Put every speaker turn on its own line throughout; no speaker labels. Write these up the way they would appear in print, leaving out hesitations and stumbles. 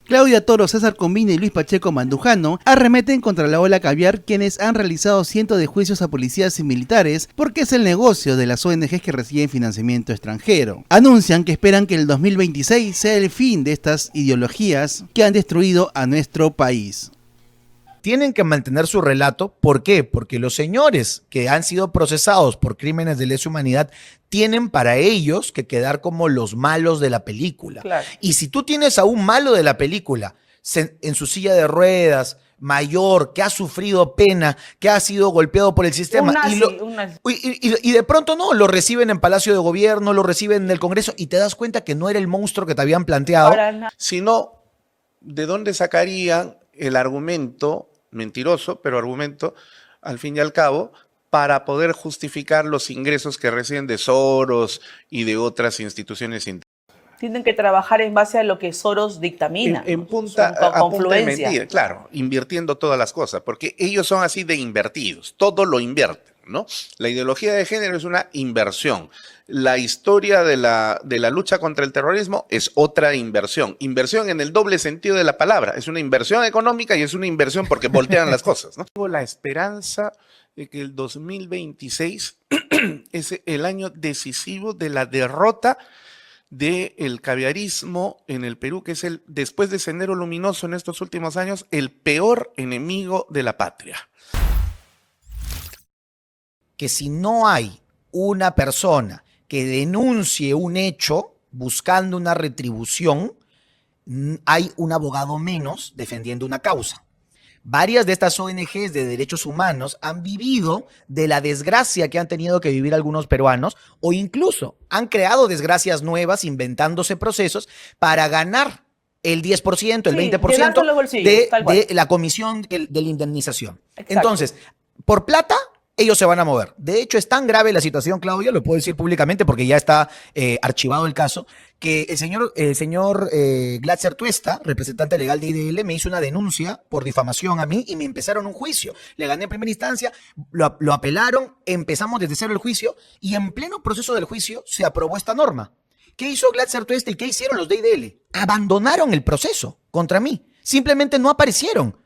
Claudia Toro, César Combina y Luis Pacheco Mandujano arremeten contra la ola caviar, quienes han realizado cientos de juicios a policías y militares porque es el negocio de las ONGs que reciben financiamiento extranjero. Anuncian que esperan que el 2026 sea el fin de estas ideologías que han destruido a nuestro país.
Tienen que mantener su relato. ¿Por qué? Porque los señores que han sido procesados por crímenes de lesa humanidad tienen para ellos que quedar como los malos de la película.
Claro.
Y si tú tienes a un malo de la película en su silla de ruedas, mayor, que ha sufrido pena, que ha sido golpeado por el sistema, y de pronto no, lo reciben en Palacio de Gobierno, lo reciben en el Congreso, y te das cuenta que no era el monstruo que te habían planteado.
Sino, ¿de dónde sacarían el argumento mentiroso, pero argumento, al fin y al cabo, para poder justificar los ingresos que reciben de Soros y de otras instituciones internacionales?
Tienen que trabajar en base a lo que Soros dictamina.
En punta, a punta de mentira, claro, invirtiendo todas las cosas, porque ellos son así de invertidos, todo lo invierten, ¿no? La ideología de género es una inversión. La historia de la lucha contra el terrorismo es otra inversión. Inversión en el doble sentido de la palabra. Es una inversión económica y es una inversión porque voltean las cosas, ¿no? Tengo la esperanza de que el 2026 es el año decisivo de la derrota del caviarismo en el Perú, que es después de Sendero Luminoso en estos últimos años, el peor enemigo de la patria.
Que si no hay una persona que denuncie un hecho buscando una retribución, hay un abogado menos defendiendo una causa. Varias de estas ONGs de derechos humanos han vivido de la desgracia que han tenido que vivir algunos peruanos, o incluso han creado desgracias nuevas inventándose procesos para ganar el 10%, el 20% de la comisión de la indemnización.
Exacto.
Entonces, por plata, ellos se van a mover. De hecho, es tan grave la situación, Claudia, lo puedo decir públicamente porque ya está archivado el caso, que el señor Glatzer Tuesta, representante legal de IDL, me hizo una denuncia por difamación a mí y me empezaron un juicio. Le gané en primera instancia, lo apelaron, empezamos desde cero el juicio y en pleno proceso del juicio se aprobó esta norma. ¿Qué hizo Glatzer Tuesta y qué hicieron los de IDL? Abandonaron el proceso contra mí. Simplemente no aparecieron.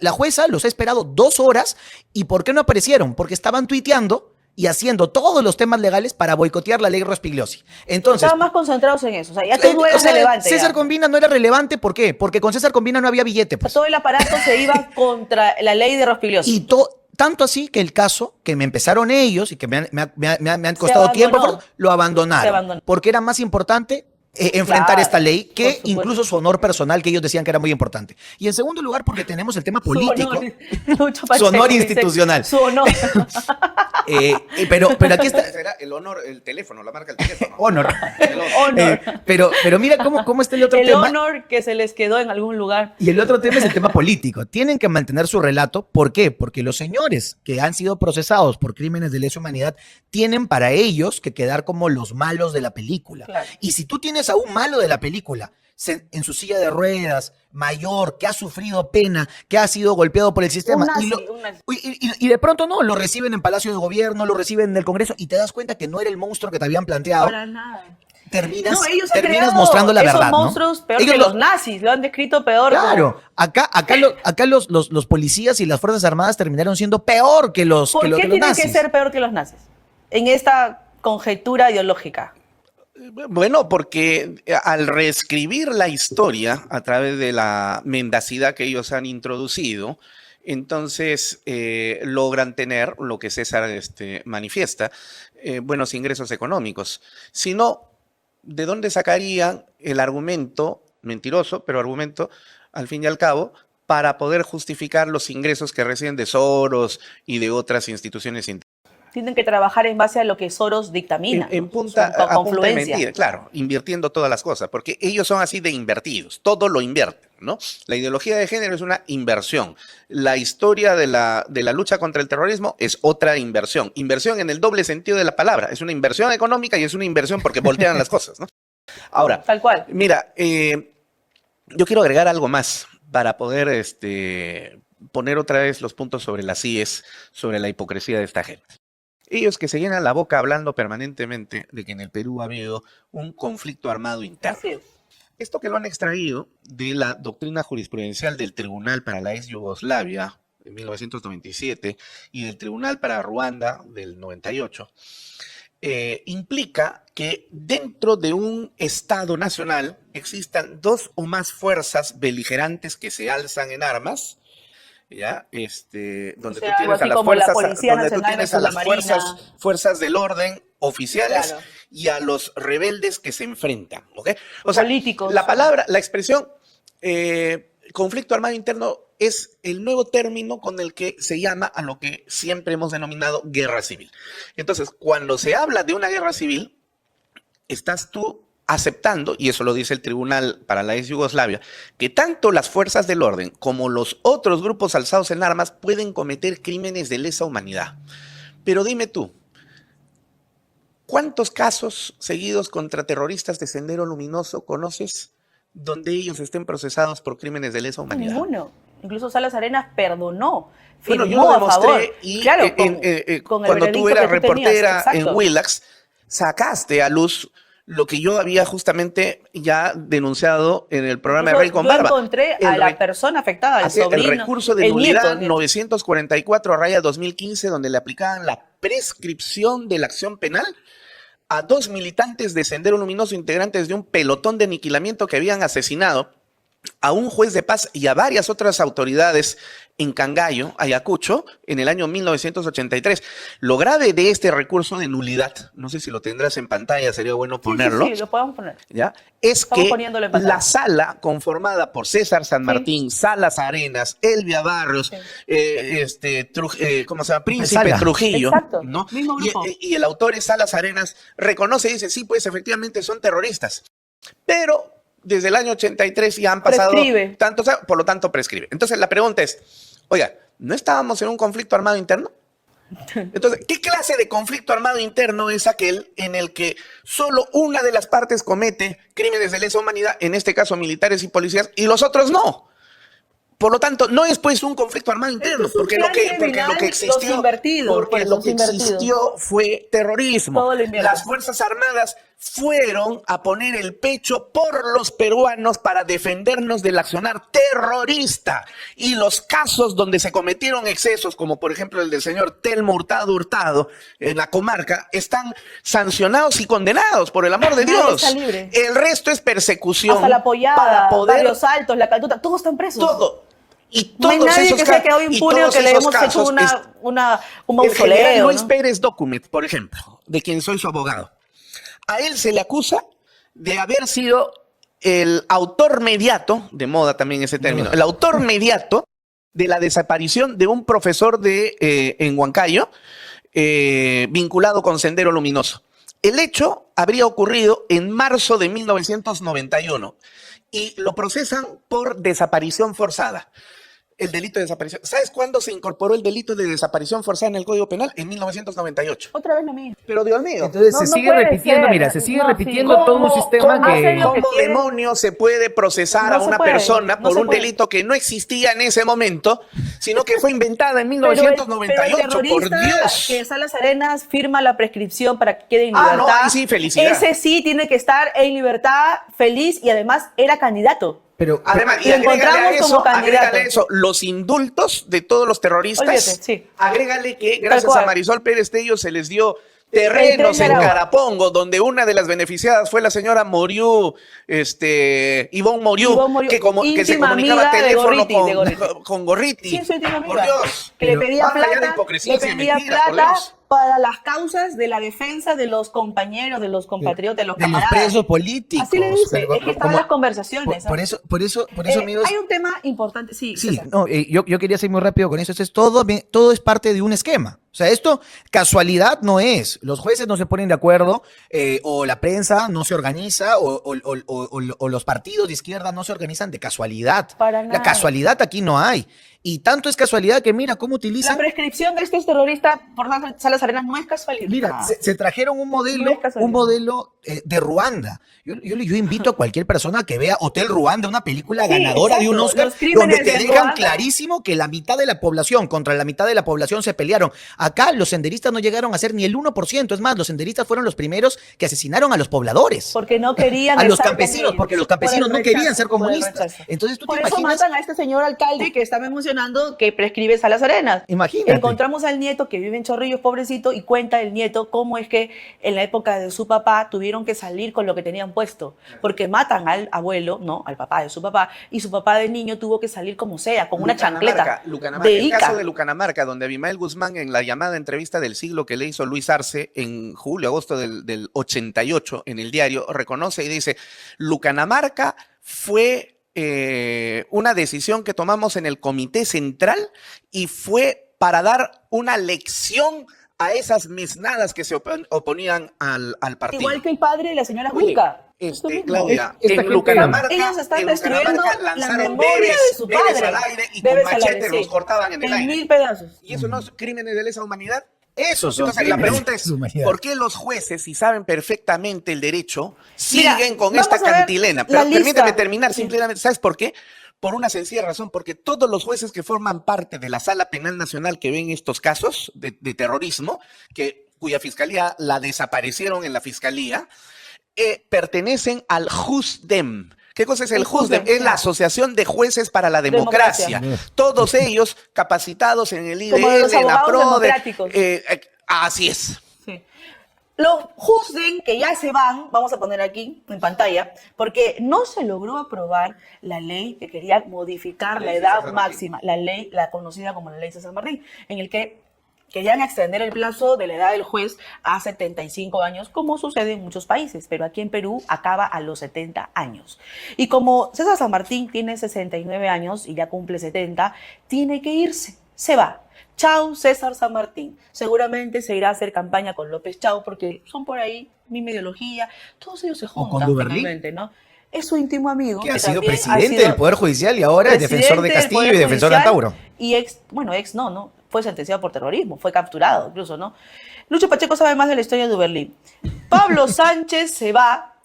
La jueza los ha esperado 2 horas. ¿Y por qué no aparecieron? Porque estaban tuiteando y haciendo todos los temas legales para boicotear la ley Rospigliosi. Entonces,
estaban más concentrados en eso. O sea, ya tú no eras relevante.
César Combina no era relevante. ¿Por qué? Porque con César Combina no había billete. Pues.
Todo el aparato se iba contra la ley de Rospigliosi.
Y tanto así que el caso, que me empezaron ellos y que me han costado tiempo, lo abandonaron. Porque era más importante enfrentar esta ley que incluso su honor personal, que ellos decían que era muy importante. Y en segundo lugar, porque tenemos el tema político. Su honor institucional.
Su honor.
Pero aquí está.
Será el honor, el teléfono, la marca del teléfono.
Honor.
Honor.
Pero mira cómo está el otro tema.
El honor que se les quedó en algún lugar.
Y el otro tema es el tema político. Tienen que mantener su relato. ¿Por qué? Porque los señores que han sido procesados por crímenes de lesa humanidad tienen para ellos que quedar como los malos de la película.
Claro.
Y si tú tienes a un malo de la película en su silla de ruedas, mayor, que ha sufrido pena, que ha sido golpeado por el sistema, y de pronto no, lo reciben en Palacio de Gobierno, lo reciben en el Congreso, y te das cuenta que no era el monstruo que te habían planteado.
Para nada.
Terminas mostrando la verdad,
esos monstruos
¿no?
peor que los nazis, lo han descrito peor.
Claro, acá los policías y las Fuerzas Armadas terminaron siendo peor que los nazis.
¿Por qué tienen que ser peor que los nazis? En esta conjetura ideológica.
Bueno, porque al reescribir la historia a través de la mendacidad que ellos han introducido, entonces logran tener lo que César manifiesta, buenos ingresos económicos. Si no, ¿de dónde sacarían el argumento, mentiroso, pero argumento, al fin y al cabo, para poder justificar los ingresos que reciben de Soros y de otras instituciones internacionales?
Tienen que trabajar en base a lo que Soros dictamina.
En punta, a punta de mentira, claro, invirtiendo todas las cosas, porque ellos son así de invertidos, todo lo invierten, ¿no? La ideología de género es una inversión. La historia de la lucha contra el terrorismo es otra inversión. Inversión en el doble sentido de la palabra. Es una inversión económica y es una inversión porque voltean las cosas, ¿no? Ahora,
tal cual.
Mira, yo quiero agregar algo más para poder poner otra vez los puntos sobre las IES, sobre la hipocresía de esta gente. Ellos que se llenan la boca hablando permanentemente de que en el Perú ha habido un conflicto armado interno.
Así es.
Esto que lo han extraído de la doctrina jurisprudencial del Tribunal para la Ex Yugoslavia de 1997 y del Tribunal para Ruanda del 98, implica que dentro de un Estado nacional existan dos o más fuerzas beligerantes que se alzan en armas, ¿ya? Donde tú tienes a las fuerzas, donde tú tienes a las fuerzas del orden oficiales, claro, y a los rebeldes que se enfrentan, ¿ok? O sea, políticos. La expresión conflicto armado interno es el nuevo término con el que se llama a lo que siempre hemos denominado guerra civil. Entonces, cuando se habla de una guerra civil, estás tú aceptando, y eso lo dice el Tribunal para la Ex Yugoslavia, que tanto las fuerzas del orden como los otros grupos alzados en armas pueden cometer crímenes de lesa humanidad. Pero dime tú, ¿cuántos casos seguidos contra terroristas de Sendero Luminoso conoces donde ellos estén procesados por crímenes de lesa humanidad?
Ninguno. Incluso Salas Arenas perdonó,
firmó, bueno, yo lo demostré y claro, cuando tú eras reportera en Willax, sacaste a luz lo que yo había justamente ya denunciado en el programa de Rey con Barba.
Yo encontré a la persona afectada, al sobrino,
el recurso de nulidad 944/2015, donde le aplicaban la prescripción de la acción penal a 2 militantes de Sendero Luminoso, integrantes de un pelotón de aniquilamiento que habían asesinado a un juez de paz y a varias otras autoridades en Cangallo, Ayacucho, en el año 1983. Lo grave de este recurso de nulidad, no sé si lo tendrás en pantalla, sería bueno ponerlo.
Sí, lo podemos poner.
¿Ya? Es que la sala conformada por César San Martín, Salas Arenas, Elvia Barrios, ¿cómo se llama? Príncipe Trujillo, ¿no? Y el autor es Salas Arenas, reconoce y dice, sí, pues efectivamente son terroristas, pero desde el año 83 ya han pasado tantos años, por lo tanto prescribe. Entonces la pregunta es, oiga, ¿no estábamos en un conflicto armado interno? Entonces, ¿qué clase de conflicto armado interno es aquel en el que solo una de las partes comete crímenes de lesa humanidad, en este caso militares y policías, y los otros no? Por lo tanto, no es pues un conflicto armado interno, porque lo que existió fue terrorismo. Las Fuerzas Armadas fueron a poner el pecho por los peruanos para defendernos del accionar terrorista. Y los casos donde se cometieron excesos, como por ejemplo el del señor Telmo Hurtado en la comarca, están sancionados y condenados, por el amor de Dios. El resto es persecución.
Hasta la Pollada, Barrios Altos, La Calduta, todos están presos.
Todo. Y
no hay nadie que se ha quedado impune o que le hemos hecho un mausoleo.
El general Luis Pérez Document, por ejemplo, de quien soy su abogado, a él se le acusa de haber sido el autor mediato, de moda también ese término, el autor mediato de la desaparición de un profesor en Huancayo, vinculado con Sendero Luminoso. El hecho habría ocurrido en marzo de 1991 y lo procesan por desaparición forzada. El delito de desaparición. ¿Sabes cuándo se incorporó el delito de desaparición forzada en el Código Penal? En 1998.
Otra vez lo mismo.
Pero Dios mío.
Entonces se sigue repitiendo, mira, se sigue repitiendo todo un sistema que...
¿Cómo demonios se puede procesar a una persona por un delito que no existía en ese momento, sino que fue inventada en 1998? Por Dios.
Que Salas Arenas firma la prescripción para que quede en libertad.
No, sí, felicidad.
Ese sí tiene que estar en libertad, feliz, y además era candidato.
Pero
además, y agrégale eso, los indultos de todos los terroristas. Agrégale que gracias a Marisol Pérez Tello se les dio terrenos en Carapongo, donde una de las beneficiadas fue la señora Moriú, Ivonne Moriú, que se comunicaba teléfono con Gorriti.
Sí,
por Dios.
Que le pedía plata, para las causas de la defensa de los compañeros, de los compatriotas, de los camaradas.
De los presos políticos.
Así le dice, es que estaban las conversaciones.
Por eso, amigos...
Hay un tema importante, sí.
No, yo quería ser muy rápido con eso. Todo es parte de un esquema. O sea, esto casualidad no es. Los jueces no se ponen de acuerdo, o la prensa no se organiza, o los partidos de izquierda no se organizan de casualidad.
Para nada.
La casualidad aquí no hay. Y tanto es casualidad que mira cómo
La
utilizan...
prescripción de este terrorista por Salas Arenas no es casualidad.
Mira, se trajeron un
No es
modelo,
casualidad.
de Ruanda. Yo invito a cualquier persona que vea Hotel Ruanda, una película
Sí,
ganadora de un
exacto.
Oscar,
Los crímenes
donde te
de
dejan
Ruanda.
clarísimo que la mitad de la población contra la mitad de la población se pelearon. Acá los senderistas no llegaron a ser ni el 1%. Es más, los senderistas fueron los primeros que asesinaron a los pobladores.
Porque no querían
A los
estar con
campesinos,
ellos,
porque los
por el
campesinos no
rechazo,
querían ser
por el
comunistas.
rechazo.
Entonces tú
Por
te
eso
imaginas...
matan a este señor alcalde que estaba mencionando que prescribe Salas Arenas.
Imagínate.
Encontramos al nieto que vive en Chorrillos, pobrecito, y cuenta el nieto cómo es que en la época de su papá tuvieron que salir con lo que tenían puesto, porque matan al abuelo, no, al papá de su papá, y su papá de niño tuvo que salir como sea, con una chancleta de
El caso
Ica.
de Lucanamarca, donde Abimael Guzmán, en la llamada entrevista del siglo que le hizo Luis Arce en julio, agosto del 88, en el diario, reconoce y dice, Lucanamarca fue una decisión que tomamos en el Comité Central y fue para dar una lección a esas mesnadas que se oponían al partido.
Igual que el padre de la señora
Oye,
Juca. Esto mismo.
Claudia,
Esta
en
gente-
Lucanamarca,
Ellos están
en
destruyendo
Lucanamarca
la
lanzaron
memoria de su
bebés
padre.
al aire y
Bebés
con
al
machete
aire, sí.
los cortaban en el aire.
1000 pedazos.
¿Y eso no es crímenes de lesa humanidad?
Esos son
Entonces, la
crímenes
pregunta
de
es,
humanidad.
¿por qué los jueces, si saben perfectamente el derecho,
Mira,
siguen con
vamos
esta
a ver
cantilena?
la
Pero
lista.
permíteme terminar
Sí.
simplemente, ¿sabes por qué? Por una sencilla razón, porque todos los jueces que forman parte de la Sala Penal Nacional que ven estos casos de terrorismo, cuya fiscalía la desaparecieron en la fiscalía, pertenecen al JUSDEM. ¿Qué cosa es el JUSDEM? Es la Asociación de Jueces para la Democracia. Todos ellos capacitados en el
Como
IDL,
los
en la
abogados
PRODE.
democráticos.
Así es.
Sí. Los juzguen que ya se van, vamos a poner aquí en pantalla, porque no se logró aprobar la ley que quería modificar la edad máxima, la ley, la conocida como la ley César Martín, en el que querían extender el plazo de la edad del juez a 75 años, como sucede en muchos países, pero aquí en Perú acaba a los 70 años. Y como César San Martín tiene 69 años y ya cumple 70, tiene que irse, se va. Chau, César San Martín. Seguramente se irá a hacer campaña con López Chau, porque son por ahí, misma ideología, todos ellos se juntan
Duverly?
finalmente, ¿no? Es su íntimo amigo.
Que ha
que
sido
también
presidente del Poder Judicial y ahora es defensor de
presidente del
Castillo
Poder
y defensor de
Judicial
Antauro.
Y no, fue sentenciado por terrorismo, fue capturado incluso, ¿no? Lucho Pacheco sabe más de la historia de Duverly. Pablo Sánchez se va,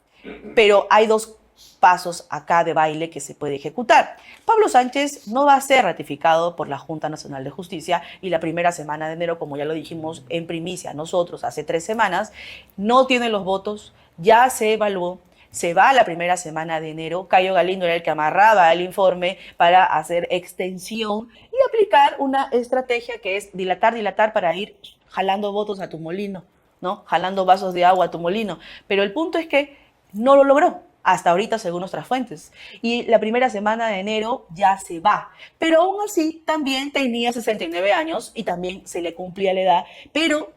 pero hay dos pasos acá de baile que se puede ejecutar. Pablo Sánchez no va a ser ratificado por la Junta Nacional de Justicia y la primera semana de enero, como ya lo dijimos en primicia nosotros hace 3 semanas, no tiene los votos, ya se evaluó. Se va la primera semana de enero. Cayo Galindo era el que amarraba el informe para hacer extensión y aplicar una estrategia que es dilatar para ir jalando votos a tu molino, ¿no? Jalando vasos de agua a tu molino. Pero el punto es que no lo logró hasta ahorita, según nuestras fuentes. Y la primera semana de enero ya se va. Pero aún así, también tenía 69 años y también se le cumplía la edad. Pero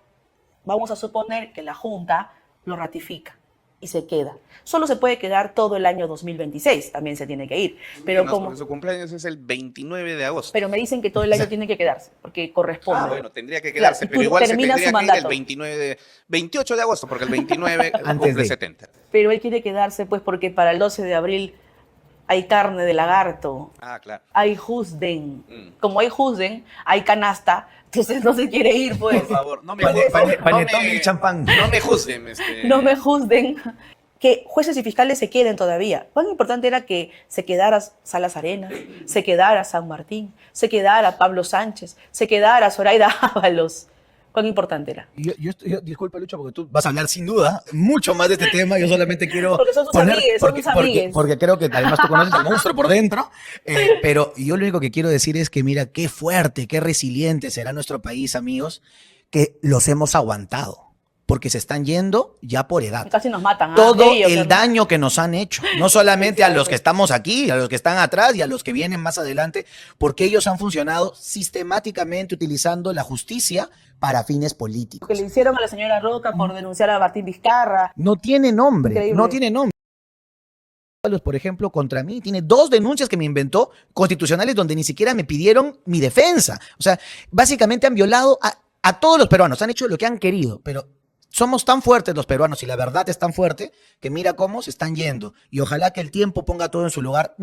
vamos a suponer que la Junta lo ratifica y se queda. Solo se puede quedar todo el año 2026, también se tiene que ir. Pero
No,
como,
porque su cumpleaños es el 29 de agosto.
pero me dicen que todo el año tiene que quedarse, porque corresponde.
Bueno, tendría que quedarse,
Claro,
pero
tú
igual se
terminas
tendría
su
que ir el
mandato.
28 de agosto, porque el 29
Antes
cumple
de.
70.
Pero él quiere quedarse, pues, porque para el 12 de abril hay carne de lagarto,
Ah, claro.
hay Jusden. Como hay Jusden, hay canasta, entonces no se quiere ir, pues.
Por favor, no me
Panetón y champán.
No me juzguen.
No me juzguen. Que jueces y fiscales se queden todavía. Cuán importante era que se quedara Salas Arenas, se quedara San Martín, se quedara Pablo Sánchez, se quedara Zoraida Ábalos. Cuán importante era.
Disculpa, Lucho, porque tú vas a hablar sin duda mucho más de este tema. Yo solamente quiero
Porque son tus amigues, son tus amigues.
porque creo que además tú conoces al monstruo por dentro. Pero yo lo único que quiero decir es que mira, qué fuerte, qué resiliente será nuestro país, amigos, que los hemos aguantado. Porque se están yendo ya por edad.
Casi nos matan.
Todo
Ellos,
el
hermano.
daño que nos han hecho, no solamente a los que estamos aquí, a los que están atrás y a los que vienen más adelante, porque ellos han funcionado sistemáticamente utilizando la justicia para fines políticos.
Que le hicieron a la señora Roca por denunciar a Martín Vizcarra.
No tiene nombre,
Increíble.
no tiene nombre. Por ejemplo, contra mí, tiene 2 denuncias que me inventó constitucionales donde ni siquiera me pidieron mi defensa. O sea, básicamente han violado a todos los peruanos, han hecho lo que han querido, pero Somos tan fuertes los peruanos y la verdad es tan fuerte que mira cómo se están yendo. Y ojalá que el tiempo ponga todo en su lugar.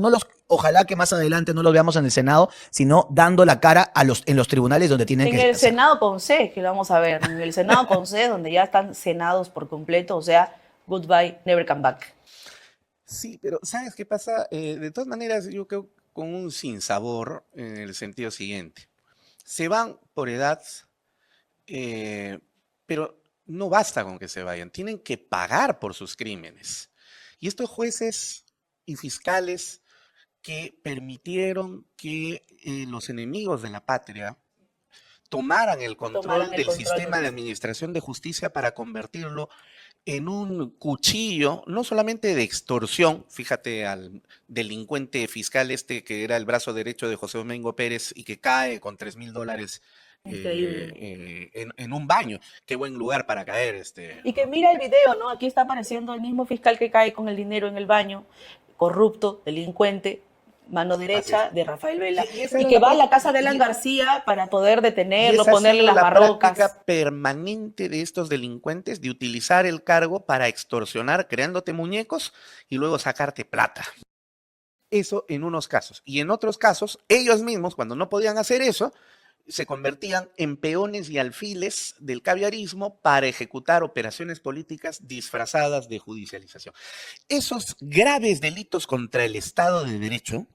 Ojalá que más adelante no los veamos en el Senado, sino dando la cara en los tribunales donde tienen que
En el
hacer.
Senado con C, que lo vamos a ver. En el Senado con C, donde ya están senados por completo. O sea, goodbye, never come back.
Sí, pero ¿sabes qué pasa? De todas maneras, yo creo con un sinsabor en el sentido siguiente. Se van por edad, pero no basta con que se vayan, tienen que pagar por sus crímenes. Y estos jueces y fiscales que permitieron que los enemigos de la patria tomaran el control del sistema de administración de justicia para convertirlo en un cuchillo, no solamente de extorsión, fíjate al delincuente fiscal que era el brazo derecho de José Domingo Pérez y que cae con $3,000 en un baño. Qué buen lugar para caer.
Y que mira el video, ¿no? Aquí está apareciendo el mismo fiscal que cae con el dinero en el baño, corrupto, delincuente, mano derecha de Rafael Vela, y que va a la casa de Alan García para poder detenerlo, ponerle las barrocas.
La práctica permanente de estos delincuentes de utilizar el cargo para extorsionar, creándote muñecos y luego sacarte plata. Eso en unos casos. Y en otros casos, ellos mismos, cuando no podían hacer eso, se convertían en peones y alfiles del caviarismo para ejecutar operaciones políticas disfrazadas de judicialización. Esos graves delitos contra el Estado de Derecho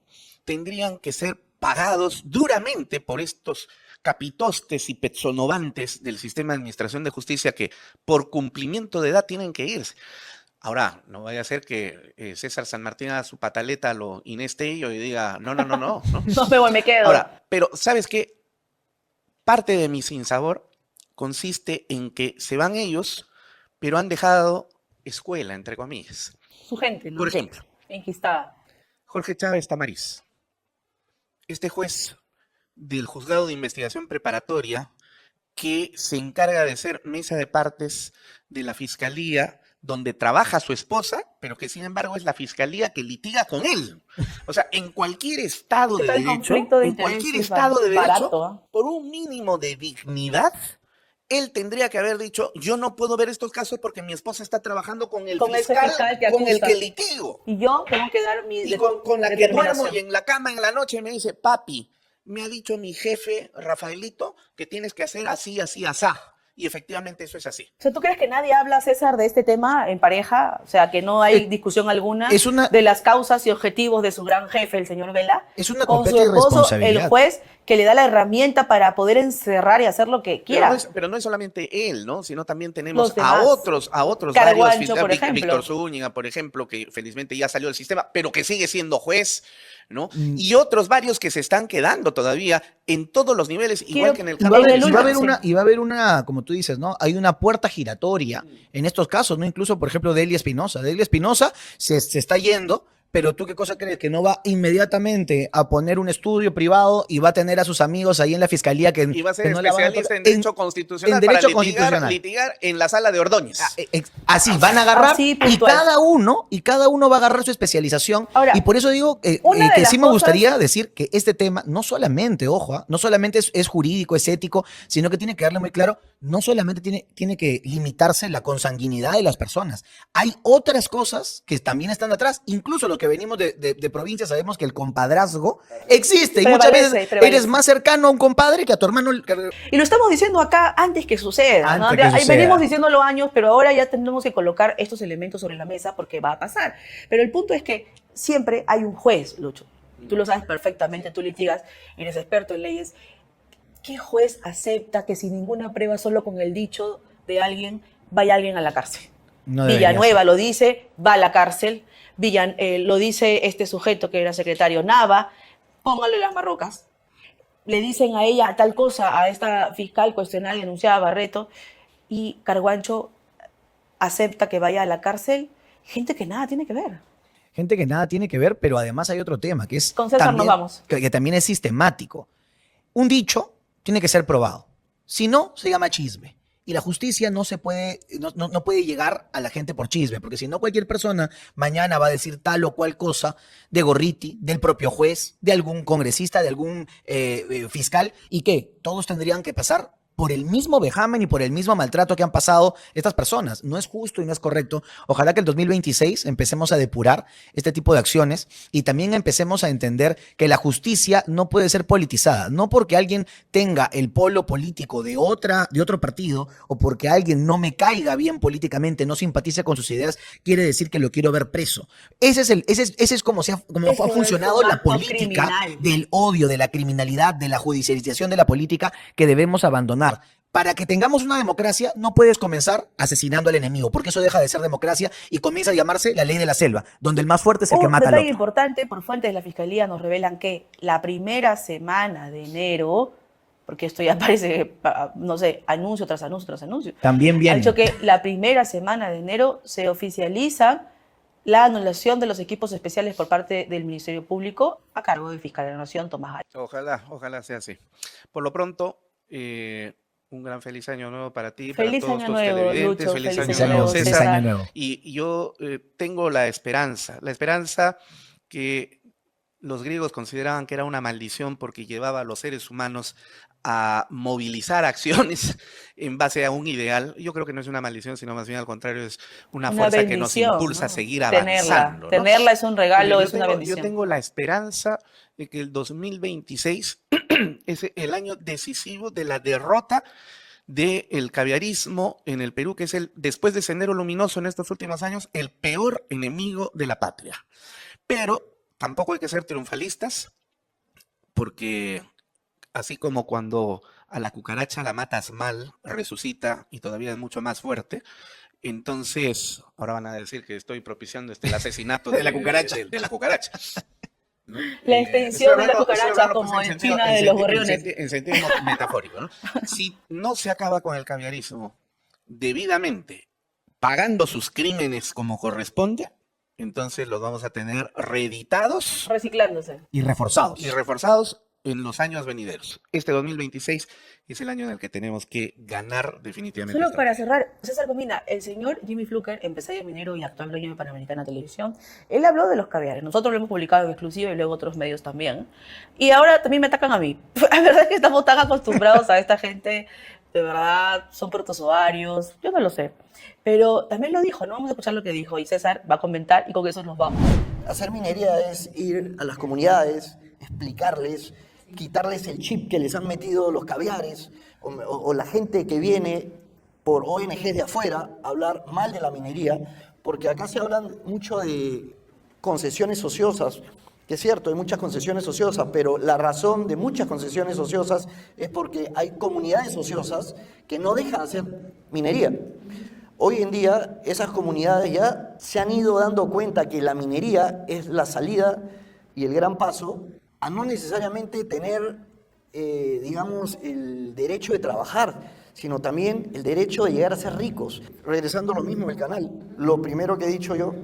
tendrían que ser pagados duramente por estos capitostes y pezonovantes del sistema de administración de justicia que por cumplimiento de edad tienen que irse. Ahora, no vaya a ser que César San Martín haga su pataleta a lo Inés Tello y diga, no.
No me voy, me quedo.
Ahora, pero ¿sabes qué? Parte de mi sinsabor consiste en que se van ellos, pero han dejado escuela, entre comillas.
Su gente, ¿no?
Por ejemplo,
enquistada.
Jorge Chávez Tamariz, este juez del Juzgado de Investigación Preparatoria que se encarga de ser mesa de partes de la Fiscalía, donde trabaja su esposa, pero que sin embargo es la Fiscalía que litiga con él. O sea, en cualquier estado de derecho, por un mínimo de dignidad, él tendría que haber dicho, yo no puedo ver estos casos porque mi esposa está trabajando con el fiscal con el que litigo.
Y yo tengo que dar mi
con la que duermo y en la cama en la noche me dice, papi, me ha dicho mi jefe, Rafaelito, que tienes que hacer así, así, asá. Y efectivamente eso es así.
O sea, ¿tú crees que nadie habla, César, de este tema en pareja? O sea, que no hay discusión alguna de las causas y objetivos de su gran jefe, el señor Vela.
Es una
con
completa
su esposo,
irresponsabilidad.
el juez, que le da la herramienta para poder encerrar y hacer lo que quiera.
Pero no es solamente él, ¿no? Sino también tenemos
demás.
a otros
Carguancho,
varios fiscales.
por ejemplo.
Víctor Zúñiga, por ejemplo, que felizmente ya salió del sistema, pero que sigue siendo juez, ¿no? Y otros varios que se están quedando todavía en todos los niveles, igual que en el caso
y va a haber una, como tú dices, ¿no? Hay una puerta giratoria en estos casos, ¿no? Incluso, por ejemplo, Delia Espinosa. Delia Espinosa se está yendo, pero ¿tú qué cosa crees? ¿Que no va inmediatamente a poner un estudio privado y va a tener a sus amigos ahí en la fiscalía que
y va a ser
no
especialista en derecho constitucional para litigar en la sala de Ordóñez?
Así, van a agarrar
Así,
y cada uno va a agarrar su especialización.
Ahora,
y por eso digo que sí me gustaría decir que este tema no solamente, ojo, no solamente es jurídico, es ético, sino que tiene que darle muy claro, no solamente tiene que limitarse la consanguinidad de las personas. Hay otras cosas que también están atrás, incluso los que venimos de provincia sabemos que el compadrazgo existe y muchas veces eres más cercano a un compadre que a tu hermano.
Y lo estamos diciendo acá antes que suceda, ¿no? Venimos diciéndolo años, pero ahora ya tenemos que colocar estos elementos sobre la mesa porque va a pasar. Pero el punto es que siempre hay un juez, Lucho. Tú lo sabes perfectamente, tú litigas, eres experto en leyes. ¿Qué juez acepta que sin ninguna prueba, solo con el dicho de alguien, vaya alguien a la cárcel?
No
Villanueva lo dice, va a la cárcel. Lo dice este sujeto que era secretario Nava, póngale las marrocas. Le dicen a ella tal cosa, a esta fiscal cuestionada y denunciada Barreto, y Carguancho acepta que vaya a la cárcel. Gente que nada tiene que ver.
Gente que nada tiene que ver, pero además hay otro tema, que es
Con César
también,
nos vamos.
que también es sistemático. Un dicho tiene que ser probado. Si no, se llama chisme. Y la justicia no puede llegar a la gente por chisme, porque si no cualquier persona mañana va a decir tal o cual cosa de Gorriti, del propio juez, de algún congresista, de algún fiscal, y que todos tendrían que pasar por el mismo vejamen y por el mismo maltrato que han pasado estas personas. No es justo y no es correcto. Ojalá que el 2026 empecemos a depurar este tipo de acciones y también empecemos a entender que la justicia no puede ser politizada. No porque alguien tenga el polo político de otro partido o porque alguien no me caiga bien políticamente, no simpatice con sus ideas, quiere decir que lo quiero ver preso. Ese es como ha funcionado la política del odio, de la criminalidad, de la judicialización de la política que debemos abandonar. Para que tengamos una democracia, no puedes comenzar asesinando al enemigo, porque eso deja de ser democracia y comienza a llamarse la ley de la selva, donde el más fuerte es el que mata al otro.
Un detalle importante, por fuentes de la Fiscalía nos revelan que la primera semana de enero, porque esto ya parece, no sé, anuncio tras anuncio tras anuncio.
También viene.
Ha dicho que la primera semana de enero se oficializa la anulación de los equipos especiales por parte del Ministerio Público a cargo del fiscal de la Nación, Tomás Gaya.
Ojalá sea así. Por lo pronto, un gran feliz año nuevo para ti,
feliz
para todos
año
tus
nuevo,
televidentes,
Lucho,
feliz
feliz
año nuevo,
año
César.
Año nuevo.
Y yo tengo la esperanza que los griegos consideraban que era una maldición porque llevaba a los seres humanos a movilizar acciones en base a un ideal. Yo creo que no es una maldición, sino más bien al contrario, es una fuerza que nos impulsa, ¿no?, a seguir avanzando, ¿no?
Tenerla es un regalo, es una bendición.
Yo tengo la esperanza de que el 2026 es el año decisivo de la derrota del caviarismo en el Perú, que es después de Sendero Luminoso en estos últimos años, el peor enemigo de la patria. Pero tampoco hay que ser triunfalistas, porque así como cuando a la cucaracha la matas mal, resucita y todavía es mucho más fuerte, entonces ahora van a decir que estoy propiciando el asesinato de la cucaracha. De la cucaracha.
La extensión de la cucaracha como en China de los gorriones.
En sentido metafórico, ¿no? Si no se acaba con el caviarismo debidamente, pagando sus crímenes como corresponde, entonces los vamos a tener reeditados
Reciclándose.
Y reforzados.
en los años venideros. Este 2026 es el año en el que tenemos que ganar definitivamente.
Solo para cerrar, César Comina, el señor Jimmy Fluker, empresario minero y actual dueño de Panamericana Televisión, él habló de los caviares. Nosotros lo hemos publicado en exclusiva y luego otros medios también. Y ahora también me atacan a mí. La verdad es que estamos tan acostumbrados a esta gente, de verdad, son protozoarios, yo no lo sé. Pero también lo dijo, ¿no? Vamos a escuchar lo que dijo y César va a comentar y con eso nos vamos.
Hacer minería es ir a las comunidades, explicarles, quitarles el chip que les han metido los caviares o la gente que viene por ONG de afuera a hablar mal de la minería, porque acá se hablan mucho de concesiones ociosas, que es cierto, hay muchas concesiones ociosas, pero la razón de muchas concesiones ociosas es porque hay comunidades ociosas que no dejan hacer minería. Hoy en día esas comunidades ya se han ido dando cuenta que la minería es la salida y el gran paso a no necesariamente tener, digamos, el derecho de trabajar, sino también el derecho de llegar a ser ricos. Regresando a lo mismo del canal, lo primero que he dicho yo,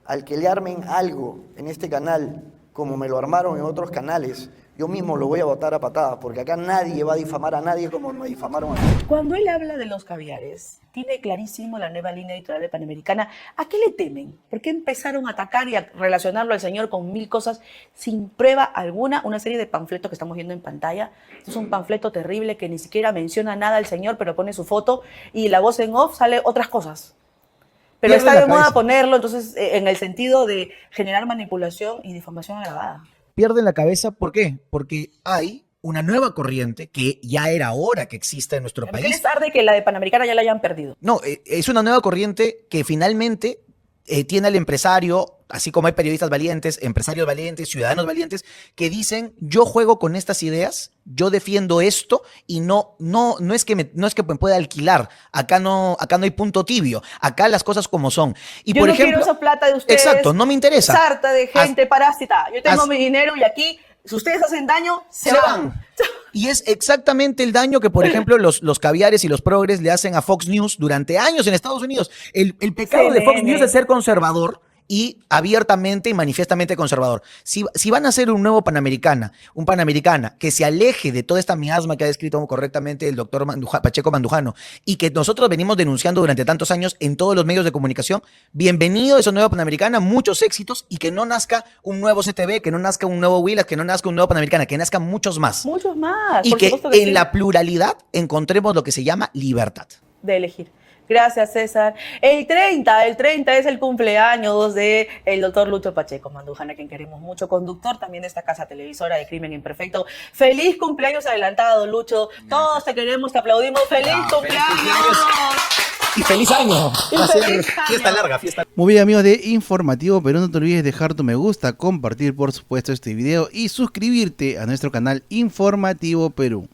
al que le armen algo en este canal, como me lo armaron en otros canales, yo mismo lo voy a botar a patadas, porque acá nadie va a difamar a nadie como me difamaron a mí.
Cuando él habla de los caviares, tiene clarísimo la nueva línea editorial de Panamericana. ¿A qué le temen? ¿Por qué empezaron a atacar y a relacionarlo al señor con mil cosas sin prueba alguna? Una serie de panfletos que estamos viendo en pantalla. Esto es un panfleto terrible que ni siquiera menciona nada al señor, pero pone su foto y la voz en off sale otras cosas. Pero está de moda ponerlo, entonces, en el sentido de generar manipulación y difamación agravada.
Pierden la cabeza, ¿por qué? Porque hay una nueva corriente que ya era hora que exista en nuestro país.
Es tarde que la de Panamericana ya la hayan perdido.
No, es una nueva corriente que finalmente tiene al empresario, así como hay periodistas valientes, empresarios valientes, ciudadanos valientes, que dicen, yo juego con estas ideas, yo defiendo esto y no es que me pueda alquilar. Acá no hay punto tibio. Acá las cosas como son. Y
yo
por
no
ejemplo,
quiero esa plata de ustedes.
Exacto, no me interesa.
Sarta de gente parásita. Yo tengo mi dinero y aquí, si ustedes hacen daño, se van.
Y es exactamente el daño que, por ejemplo, los caviares y los progres le hacen a Fox News durante años en Estados Unidos. El pecado de Fox News es ser conservador
y abiertamente y manifiestamente conservador. Si van a hacer un nuevo Panamericana que se aleje de toda esta miasma que ha descrito correctamente el doctor Pacheco Mandujano y que nosotros venimos denunciando durante tantos años en todos los medios de comunicación, bienvenido a esa nueva Panamericana, muchos éxitos y que no nazca un nuevo CTV, que no nazca un nuevo Willax, que no nazca un nuevo Panamericana, que nazcan muchos más.
Muchos más.
Y
por
que
supuesto
en
sí.
la pluralidad encontremos lo que se llama libertad.
De elegir. Gracias, César. El 30 es el cumpleaños del doctor Lucho Pacheco Mandujano, a quien queremos mucho, conductor también de esta casa televisora de Crimen Imperfecto. ¡Feliz cumpleaños adelantado, Lucho! Todos te queremos, te aplaudimos. ¡Feliz cumpleaños!
Y feliz año.
Y feliz año.
Fiesta larga, fiesta.
Muy bien, amigos de Informativo Perú, no te olvides de dejar tu me gusta, compartir por supuesto este video y suscribirte a nuestro canal Informativo Perú.